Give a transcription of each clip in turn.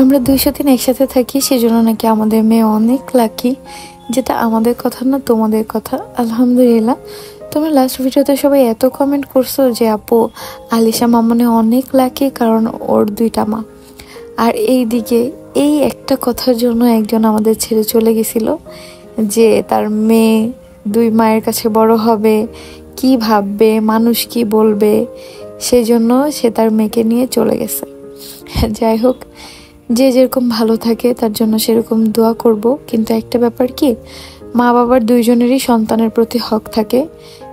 আমরা 200 দিন একসাথে থাকি, সেজন্য নাকি আমাদের মেয়ে অনেক লাকি। যেটা আমাদের কথা না, তোমাদের কথা। আলহামদুলিল্লাহ। তোমরা লাস্ট ভিডিওতে সবাই এত কমেন্ট করছো যে আপু আলিশা মামনি অনেক লাকি, কারণ ওর 2টা মা। আর এই দিকে এই একটা কথার জন্য একজন আমাদের ছেড়ে চলে গেছিল, যে তার মেয়ে 2 মায়ের কাছে বড় হবে, কি ভাববে, মানুষ কি বলবে, সেজন্য সে তার মেয়েকে নিয়ে চলে গেছে। যাই হোক, যে যেরকম ভালো থাকে তার জন্য সেরকম দোয়া করব। কিন্তু একটা ব্যাপার কি, মা বাবার 2জনেরই সন্তানের প্রতি হক থাকে,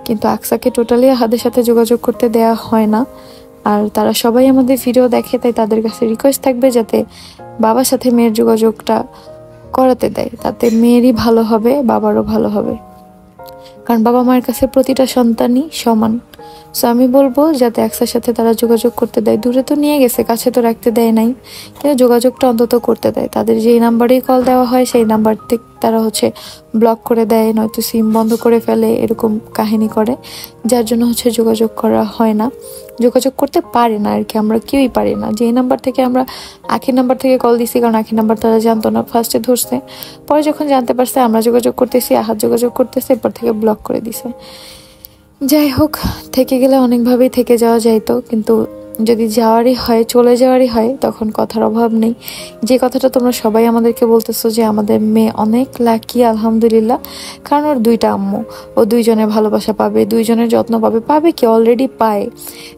কিন্তু আকসাকে টোটালি আহাদের সাথে যোগাযোগ করতে দেয়া হয় না। আর তারা সবাই আমাদের ভিডিও দেখে, তাই তাদের কাছে রিকোয়েস্ট থাকবে যাতে বাবার সাথে মেয়ের যোগাযোগটা করাতে দেয়। তাতে মেয়েরই ভালো হবে, বাবারও ভালো হবে, কারণ বাবা মায়ের কাছে প্রতিটা সন্তানই সমান। সো আমি বলবো যাতে আকসার সাথে তারা যোগাযোগ করতে দেয়। দূরে তো নিয়ে গেছে, কাছে তো রাখতে দেয় নাই, কিন্তু যোগাযোগটা অন্তত করতে দেয়। তাদের যেই নাম্বারেই কল দেওয়া হয় সেই নাম্বার থেকে তারা ব্লক করে দেয়, নয়তো সিম বন্ধ করে ফেলে, এরকম কাহিনী করে, যার জন্য যোগাযোগ করা হয় না, যোগাযোগ করতে পারে না আর কি। আমরা কেউই পারি না। যেই নাম্বার থেকে আমরা আখির নাম্বার থেকে কল দিছি, কারণ আখির নাম্বার তারা জানতো না, ফার্স্টে ধরছে, পরে যখন জানতে পারছে আমরা যোগাযোগ করতেছি, আহাদ যোগাযোগ করতেছে, এরপর থেকে ব্লক করে দিছে। যাই হোক, থেকে গেলে অনেকভাবেই থেকে যাওয়া যাইতো, কিন্তু যদি যাওয়ারই হয়, চলে যাওয়ারই হয়, তখন কথার অভাব নেই। যে কথাটা তোমরা সবাই আমাদেরকে বলতেছো যে আমাদের মেয়ে অনেক লাকি, আলহামদুলিল্লাহ, কারণ ওর 2টা আম্মু, ও 2জনের ভালোবাসা পাবে, 2জনের যত্ন পাবে, পাবে কি অলরেডি পায়।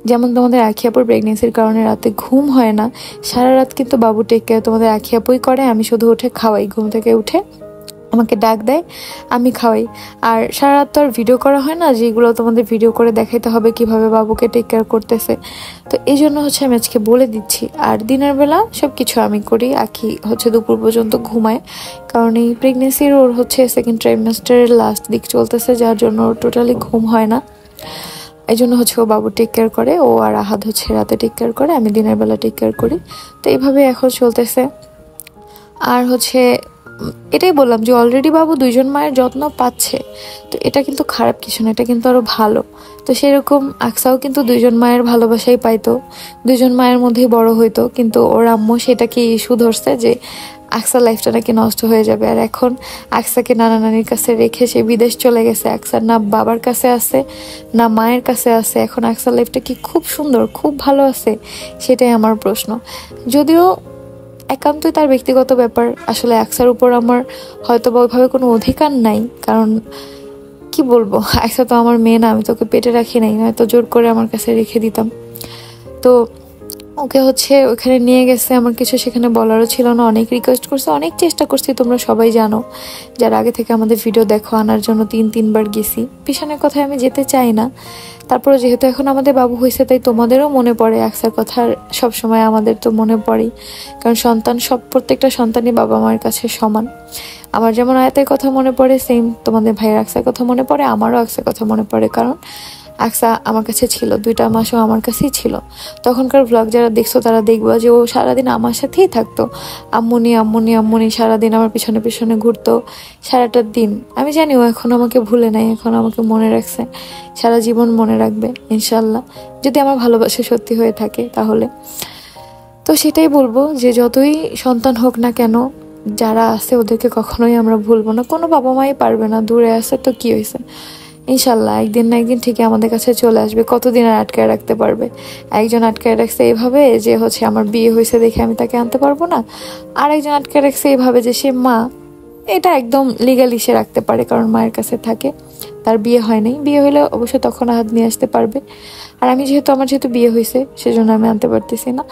যেমন তোমাদের আখি আপুর প্রেগনেন্সির কারণে রাতে ঘুম হয় না, সারা রাত কিন্তু বাবু টেক কেয়ার তোমাদের আখি আপুই করে। আমি শুধু উঠে খাওয়াই, ঘুম থেকে উঠে আমাকে ডাক দেয়, আমি খাওয়াই। আর সারা রাত তো আর ভিডিও করা হয় না, যেগুলো তোমাদের ভিডিও করে দেখাইতে হবে কিভাবে বাবুকে টেক কেয়ার করতেছে। তো এই জন্য আমি আজকে বলে দিচ্ছি। আর দিনের বেলা সবকিছু আমি করি, আখি দুপুর পর্যন্ত ঘুমায়, কারণ এই প্রেগনেন্সির ওর সেকেন্ড ট্রাইমেস্টারের লাস্ট দিক চলতেছে, যার জন্য ওর টোটালি ঘুম হয় না। এই জন্য ও বাবু টেক কেয়ার করে, ও আর আহাদ রাতে টেক কেয়ার করে, আমি দিনের বেলা টেক কেয়ার করি। তো এইভাবে এখন চলতেছে। আর এটাই বললাম যে অলরেডি বাবু 2জন মায়ের যত্ন পাচ্ছে, তো এটা কিন্তু খারাপ কিছু না, এটা কিন্তু আরো ভালো। তো সেরকম আকসাও কিন্তু 2জন মায়ের ভালোবাসাই পাইতো, 2জন মায়ের মধ্যেই বড় হইতো, কিন্তু ওর আম্মু সেটাকে ইস্যু ধরছে যে আকসার লাইফটা নাকি নষ্ট হয়ে যাবে। আর এখন আকসাকে নানা নানির কাছে রেখে সে বিদেশ চলে গেছে, আকসার না বাবার কাছে আছে না মায়ের কাছে আছে। এখন আকসার লাইফটা কি খুব সুন্দর, খুব ভালো আছে? সেটাই আমার প্রশ্ন। যদিও একান্তই তার ব্যক্তিগত ব্যাপার, আসলে আকসার উপর আমার হয়তো বা ওইভাবে কোনো অধিকার নাই, কারণ কি বলবো, আকসা তো আমার মেয়ে না, আমি তোকে পেটে রাখি নাই, নয়তো জোর করে আমার কাছে রেখে দিতাম। তো ওকে ওখানে নিয়ে গেছে, আমার কিছু সেখানে বলারও ছিল না। অনেক রিকোয়েস্ট করছে, অনেক চেষ্টা করছি, তোমরা সবাই জানো যারা আগে থেকে আমাদের ভিডিও দেখো, আনার জন্য 3-3বার গেছি। পিছনের কথায় আমি যেতে চাই না, তারপরে যেহেতু এখন আমাদের বাবু হয়েছে, তাই তোমাদেরও মনে পড়ে আকসার কথা, সবসময় আমাদের তো মনে পড়েই, কারণ প্রত্যেকটা সন্তানই বাবা মায়ের কাছে সমান। আমার যেমন আয়াতের কথা মনে পড়ে, সেম তোমাদের ভাইয়ের আকসার কথা মনে পড়ে, আমারও আকসার কথা মনে পড়ে, কারণ আকসা আমার কাছে ছিল, 2টা মাসও আমার কাছেই ছিল। তখনকার ব্লগ যারা দেখছো তারা দেখবো যে ও সারাদিন আমার সাথেই থাকতো, আম্মুনি আম্মুনি আম্মুনি, সারাদিন আমার পিছনে পিছনে ঘুরতো সারাটা দিন। আমি জানি ও এখন আমাকে ভুলে নাই, এখন আমাকে মনে রাখছে, সারা জীবন মনে রাখবে ইনশাল্লাহ, যদি আমার ভালোবাসা সত্যি হয়ে থাকে তাহলে। তো সেটাই বলবো যে যতই সন্তান হোক না কেন, যারা আছে ওদেরকে কখনোই আমরা ভুলবো না। কোনো বাবা মাই পারবে না, দূরে আছে তো কি হয়েছে, ইনশাল্লাহ একদিন না একদিন ঠিকই আমাদের কাছে চলে আসবে। কতদিন আর আটকায় রাখতে পারবে? একজন আটকায় রাখছে এইভাবে যে আমার বিয়ে হয়েছে দেখে আমি তাকে আনতে পারবো না, আর একজন আটকায় রাখছে এইভাবে যে সে মা, এটা একদম লিগালি সে রাখতে পারে, কারণ মায়ের কাছে থাকে, তার বিয়ে হয় নাই, বিয়ে হইলে অবশ্যই তখন হাত নিয়ে আসতে পারবে। আর আমার যেহেতু বিয়ে হয়েছে, সেজন্য আমি আনতে পারতেছি না।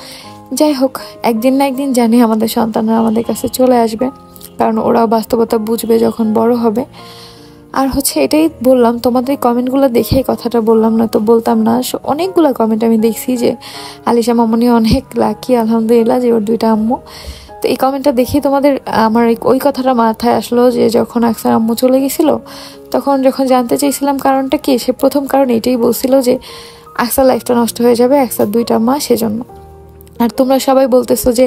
যাই হোক, একদিন না একদিন জানি আমাদের সন্তানরা আমাদের কাছে চলে আসবে, কারণ ওরাও বাস্তবতা বুঝবে যখন বড় হবে। আর এটাই বললাম, তোমাদের কমেন্টগুলো দেখেই কথাটা বললাম, না তো বলতাম না। অনেকগুলো কমেন্ট আমি দেখছি যে আলিশা মামনি অনেক লাকি, আলহামদুলিল্লাহ, যে ওর 2টা আম্মু। তো এই কমেন্টটা দেখে আমার ওই কথাটা মাথায় আসলো যে যখন আকসার আম্মু চলে গেছিল, যখন জানতে চাইছিলাম কারণটা কি, সে প্রথম কারণ এটাই বলছিল যে আকসার লাইফটা নষ্ট হয়ে যাবে, আকসার 2টা মা, সেজন্য। আর তোমরা সবাই বলতেছো যে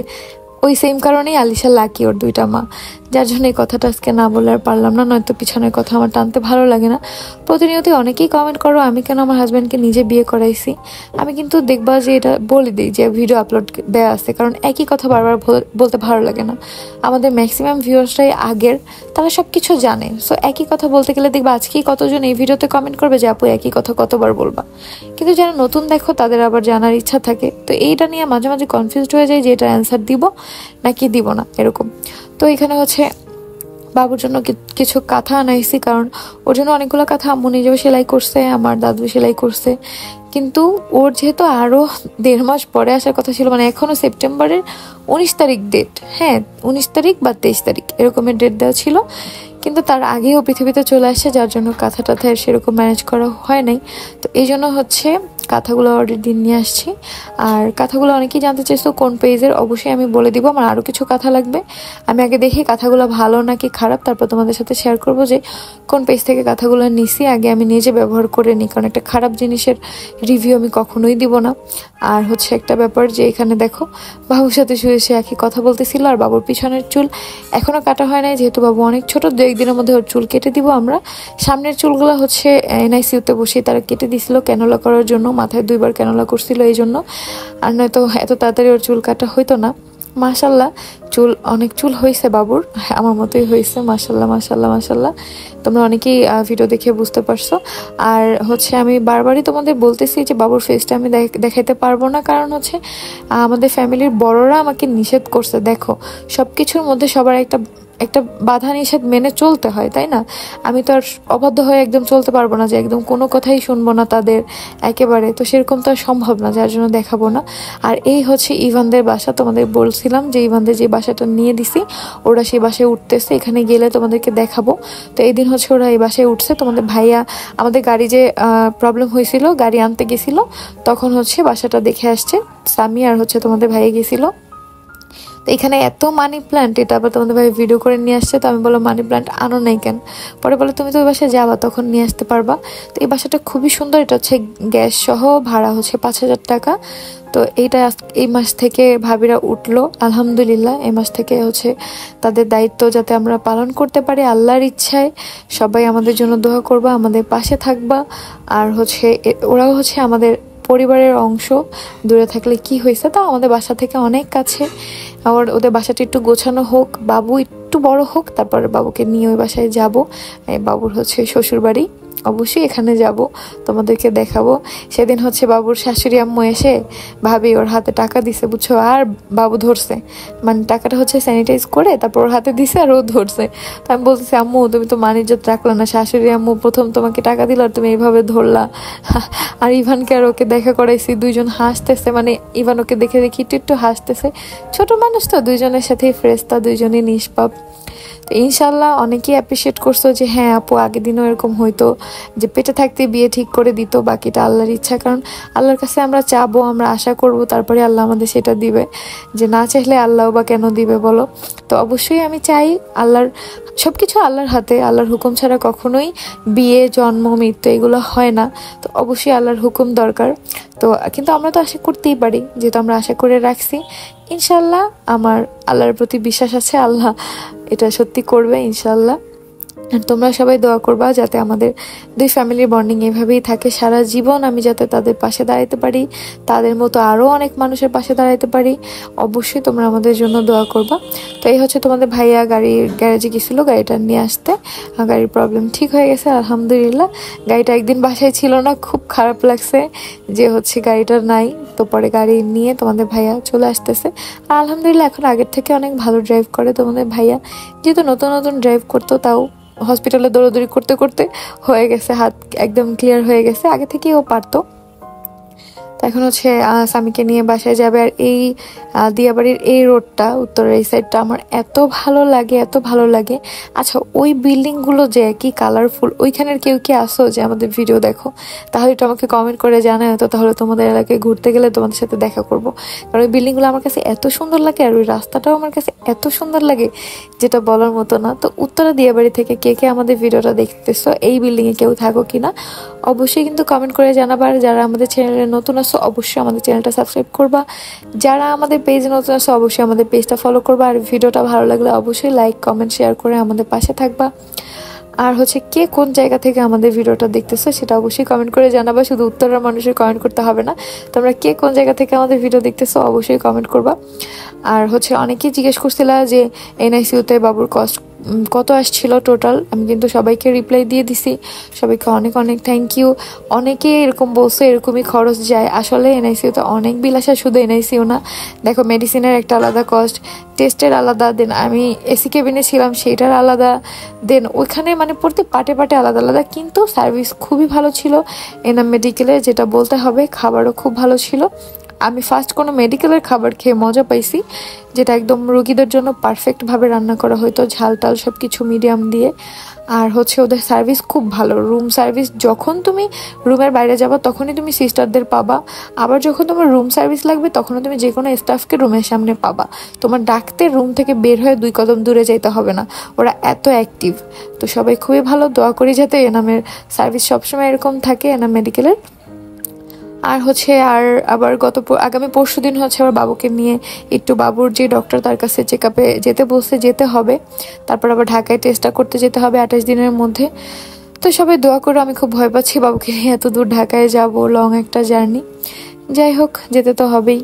ওই সেম কারণেই আলিশা লাকি ওর 2টা মা, যার জন্য এই কথাটা আজকে না বলে আর পারলাম না, নয়তো পিছনের কথা আমার টানতে ভালো লাগে না। প্রতিনিয়ত অনেকেই কমেন্ট করো আমি কেন আমার হাজব্যান্ডকে নিজে বিয়ে করাইছি। আমি কিন্তু দেখবা যে এটা বলে দিই যে ভিডিও আপলোড দেওয়া আছে, কারণ একই কথা বারবার বলতে ভালো লাগে না। আমাদের ম্যাক্সিমাম ভিউয়ার্সরাই আগের, তারা সব কিছু জানে। সো একই কথা বলতে গেলে দেখবা আজকেই কতজন এই ভিডিওতে কমেন্ট করবে যে আপু একই কথা কতবার বলবা, কিন্তু যারা নতুন দেখো তাদের আবার জানার ইচ্ছা থাকে। তো এইটা নিয়ে মাঝে মাঝে কনফিউজড হয়ে যায় যে এটা অ্যান্সার দিব নাকি দিব না এরকম। তো এখানে হচ্ছে বাবুর জন্য কিছু কাঁথা আনাইছি, কারণ ওর জন্য অনেকগুলো কাঁথা আম্মু নিজেও সেলাই করছে, আমার দাদু সেলাই করছে। কিন্তু ওর যেহেতু আরও 1.5 মাস পরে আসার কথা ছিল, মানে এখনও সেপ্টেম্বরের 19 তারিখ ডেট, হ্যাঁ 19 তারিখ বা 23 তারিখ এরকমের ডেট দেওয়া ছিল, কিন্তু তার আগেও পৃথিবীতে চলে আসছে, যার জন্য কাঁথা টাথায় সেরকম ম্যানেজ করা হয় নাই। তো এই জন্য হচ্ছে কাঁথাগুলো অর্ডার দিয়ে নিয়ে আসছি। আর কাঁথাগুলো অনেকেই জানতে চাইছো কোন পেজের, অবশ্যই আমি বলে দিব। আমার আরও কিছু কাঁথা লাগবে, আমি আগে দেখি কাঁথাগুলো ভালো নাকি খারাপ, তারপর তোমাদের সাথে শেয়ার করব যে কোন পেজ থেকে কাঁথাগুলো নিছি। আগে আমি নিজে ব্যবহার করে নিই, কারণ একটা খারাপ জিনিসের রিভিউ আমি কখনোই দিব না। আর হচ্ছে একটা ব্যাপার যে এখানে দেখো বাবুর সাথে শুয়ে সে একই কথা বলতেছিল, আর বাবুর পিছনের চুল এখনও কাটা হয় নাই, যেহেতু বাবু অনেক ছোট, 2-1 দিনের মধ্যে ওর চুল কেটে দিব আমরা। সামনের চুলগুলো হচ্ছে NICU-তে বসে তারা কেটে দিছিল ক্যানোলা করার জন্য, মাথায় 2বার ক্যানোলা করছিল এই জন্য, আর নয়তো এত তাড়াতাড়ি ওর চুল কাটা হইতো না। মাশাল্লাহ অনেক চুল হয়েছে বাবুর, আমার মতোই হয়েছে, মাশাল্লাহ মাশাল্লাহ মাশাল্লাহ। তোমরা অনেকেই ভিডিও দেখে বুঝতে পারছো। আর হচ্ছে আমি বারবারই তোমাদের বলতেছি যে বাবুর ফেসটা আমি দেখাইতে পারবো না, কারণ হচ্ছে আমাদের ফ্যামিলির বড়রা আমাকে নিষেধ করছে। দেখো সব কিছুর মধ্যে সবার একটা বাধা নিষেধ মেনে চলতে হয়, তাই না? আমি তো আর অবাধ্য হয়ে একদম চলতে পারবো না যে একদম কোনো কথাই শুনবো না তাদের একেবারে, তো সেরকম তো আর সম্ভব না, যার জন্য দেখাবো না। আর এই হচ্ছে ইভানদের বাসা, তোমাদের বলছিলাম যে ইভানদের যে বাসাটা নিয়ে দিছি ওরা সেই বাসায় উঠতেছে, এখানে গেলে তোমাদেরকে দেখাবো। তো এই দিন হচ্ছে ওরা এই বাসায় উঠছে। তোমাদের ভাইয়া আমাদের গাড়ি যে প্রবলেম হয়েছিল, গাড়ি আনতে গেছিল, তখন হচ্ছে বাসাটা দেখে আসছে সামি, আর হচ্ছে তোমাদের ভাইয়া গেছিল। তো এখানে এত মানি প্ল্যান্ট, এটা আবার তোমাদের ভাই ভিডিও করে নিয়ে আসছে। তো আমি বললাম মানি প্ল্যান্ট আনো নাই কেন, পরে বলে তুমি তো ওই বাসায় যাবা তখন নিয়ে আসতে পারবা। তো এই বাসাটা খুবই সুন্দর, এটা হচ্ছে গ্যাস সহ, ভাড়া হচ্ছে 5,000 টাকা। তো এইটা এই মাস থেকে ভাবিরা উঠলো আলহামদুলিল্লাহ। এই মাস থেকে হচ্ছে তাদের দায়িত্ব যাতে আমরা পালন করতে পারি আল্লাহর ইচ্ছায়। সবাই আমাদের জন্য দোয়া করবা, আমাদের পাশে থাকবা। আর হচ্ছে ওরাও হচ্ছে আমাদের পরিবারের অংশ, দূরে থাকলে কি হয়েছে, তাও আমাদের বাসা থেকে অনেক কাছে। আবার ওদের বাসাটা একটু গোছানো হোক, বাবু একটু বড় হোক, তারপরে বাবুকে নিয়ে ওই বাসায় যাব। বাবুর হচ্ছে শ্বশুর বাড়ি, অবশ্যই এখানে যাব, তোমাদেরকে দেখাবো। সেদিন হচ্ছে বাবুর শাশুড়ি আম্মু এসে ভাবি ওর হাতে টাকা দিছে বুঝছো, আর বাবু ধরছে, মানে টাকাটা হচ্ছে স্যানিটাইজ করে তারপর ওর হাতে দিছে আর ও ধরছে। তো আমি বলতেছি আম্মু তুমি তো মান ইজ্জত রাখলা না, শাশুড়ি আম্মু প্রথম তোমাকে টাকা দিল আর তুমি এইভাবে ধরলা। আর ইভানকে আর ওকে দেখা করাইছি, দুইজন হাসতেছে, মানে ইভান ওকে দেখে দেখি একটু একটু হাসতেছে। ছোট মানুষ তো, দুইজনের সাথেই ফ্রেস্তা, দুইজনই নিষ্পাপ। তো ইনশাল্লাহ অনেকেই অ্যাপ্রিসিয়েট করছো যে হ্যাঁ আপু আগের দিনও এরকম হয়তো যে পেটে থাকতে বিয়ে ঠিক করে দিত, বাকিটা আল্লাহর ইচ্ছা। কারণ আল্লাহর কাছে আমরা চাবো, আমরা আশা করব, তারপরে আল্লাহ আমাদের সেটা দিবে। যে না চাইলে আল্লাহ বা কেন দিবে বলো? তো অবশ্যই আমি চাই, আল্লাহর সবকিছু আল্লাহর হাতে, আল্লাহর হুকুম ছাড়া কখনোই বিয়ে জন্ম মৃত্যু এগুলো হয় না। তো অবশ্যই আল্লাহর হুকুম দরকার। তো কিন্তু আমরা তো আশা করতেই পারি, যেহেতু আমরা আশা করে রাখছি। ইনশাল্লাহ আমার আল্লাহর প্রতি বিশ্বাস আছে, আল্লাহ এটা সত্যি করবে ইনশাল্লাহ। আর তোমরা সবাই দোয়া করবা যাতে আমাদের দুই ফ্যামিলির বন্ডিং এভাবেই থাকে সারা জীবন, আমি যাতে তাদের পাশে দাঁড়াতে পারি, তাদের মতো আরও অনেক মানুষের পাশে দাঁড়াতে পারি। অবশ্যই তোমরা আমাদের জন্য দোয়া করবা। তো এই হচ্ছে তোমাদের ভাইয়া গাড়ির গ্যারেজে গেছিলো গাড়িটা নিয়ে আসতে, গাড়ির প্রবলেম ঠিক হয়ে গেছে আলহামদুলিল্লাহ। গাড়িটা একদিন বাসায় ছিল না, খুব খারাপ লাগছে যে হচ্ছে গাড়িটা নাই। তো পরে গাড়ি নিয়ে তোমাদের ভাইয়া চলে আসতেছে, আর আলহামদুলিল্লাহ এখন আগের থেকে অনেক ভালো ড্রাইভ করে তোমাদের ভাইয়া। যেহেতু নতুন নতুন ড্রাইভ করতো, তাও হসপিটালে দৌড়াদৌড়ি করতে করতে হয়ে গেছে, হাত একদম ক্লিয়ার হয়ে গেছে, আগে থেকেই ও পারতো। তো এখন হচ্ছে স্বামীকে নিয়ে বাসায় যাবে। আর এই দিয়াবাড়ির এই রোডটা, উত্তরের এই সাইডটা আমার এত ভালো লাগে, এত ভালো লাগে। আচ্ছা ওই বিল্ডিংগুলো যে কি কালারফুল, ওইখানের কেউ কি আসো যে আমাদের ভিডিও দেখো, তাহলে একটু আমাকে কমেন্ট করে জানায় তো, তাহলে তোমাদের এলাকায় ঘুরতে গেলে তোমাদের সাথে দেখা করব। কারণ ওই বিল্ডিংগুলো আমার কাছে এত সুন্দর লাগে, আর ওই রাস্তাটাও আমার কাছে এত সুন্দর লাগে যেটা বলার মতো না। তো উত্তরা দিয়াবাড়ি থেকে কে কে আমাদের ভিডিওটা দেখতেছো, এই বিল্ডিংয়ে কেউ থাকো কিনা অবশ্যই কিন্তু কমেন্ট করে জানাবার। যারা আমাদের চ্যানেলে নতুন আছো অবশ্যই আমাদের চ্যানেলটা সাবস্ক্রাইব করবা, যারা আমাদের পেজে নতুন আছো অবশ্যই আমাদের পেজটা ফলো করবা, আর ভিডিওটা ভালো লাগলে অবশ্যই লাইক কমেন্ট শেয়ার করে আমাদের পাশে থাকবা। আর কে কোন জায়গা থেকে আমাদের ভিডিওটা দেখতেছো সেটা অবশ্যই কমেন্ট করে জানাবা। শুধু উত্তরের মানুষের কমেন্ট করতে হবে না, তোমরা কে কোন জায়গা থেকে আমাদের ভিডিও দেখতেছো অবশ্যই কমেন্ট করবা। আর অনেকেই জিজ্ঞেস করছিল যে এনআইসিউতে বাবুর কষ্ট কত আসছিল টোটাল। আমি কিন্তু সবাইকে রিপ্লাই দিয়ে দিছি, সবাইকে অনেক অনেক থ্যাংক ইউ। অনেকে এরকম বলছে এরকমই খরচ যায়, আসলে এনআইসিউতে অনেক বিল আসে, শুধু এনআইসিউ না, দেখো মেডিসিনের একটা আলাদা কস্ট, টেস্টের আলাদা, দেন আমি এসি কেবিনে ছিলাম সেইটার আলাদা, দেন ওইখানে প্রতি পার্টে পার্টে আলাদা আলাদা। কিন্তু সার্ভিস খুবই ভালো ছিল এনাম মেডিকেলে, যেটা বলতে হবে। খাবারও খুব ভালো ছিল। আমি ফার্স্ট কোনো মেডিকেলের খাবার খেয়ে মজা পাইছি, যেটা একদম রোগীদের জন্য পারফেক্টভাবে রান্না করা হয়তো, ঝাল টাল সব কিছু মিডিয়াম দিয়ে। আর ওদের সার্ভিস খুব ভালো, রুম সার্ভিস। যখন তুমি রুমের বাইরে যাবা তখনই তুমি সিস্টারদের পাবা, আবার যখন তোমার রুম সার্ভিস লাগবে তখনও তুমি যে কোনো স্টাফকে রুমের সামনে পাবা। তোমার ডাকতে রুম থেকে বের হয়ে 2 কদম দূরে যাইতে হবে না, ওরা এত অ্যাক্টিভ। তো সবাই খুবই ভালো, দোয়া করি যাতে এনামের সার্ভিস সবসময় এরকম থাকে, এনাম মেডিকেলের। আর আর আবার আগামী পরশুদিন আবার বাবুকে নিয়ে একটু, বাবুর যে ডক্টর তার কাছে চেক আপে যেতে বলছে, যেতে হবে। তারপর আবার ঢাকায় টেস্টটা করতে যেতে হবে 28 দিনের মধ্যে। তো সবাই দোয়া করো, আমি খুব ভয় পাচ্ছি বাবুকে নিয়ে এত দূর ঢাকায় যাব, লং একটা জার্নি। যাই হোক, যেতে তো হবেই।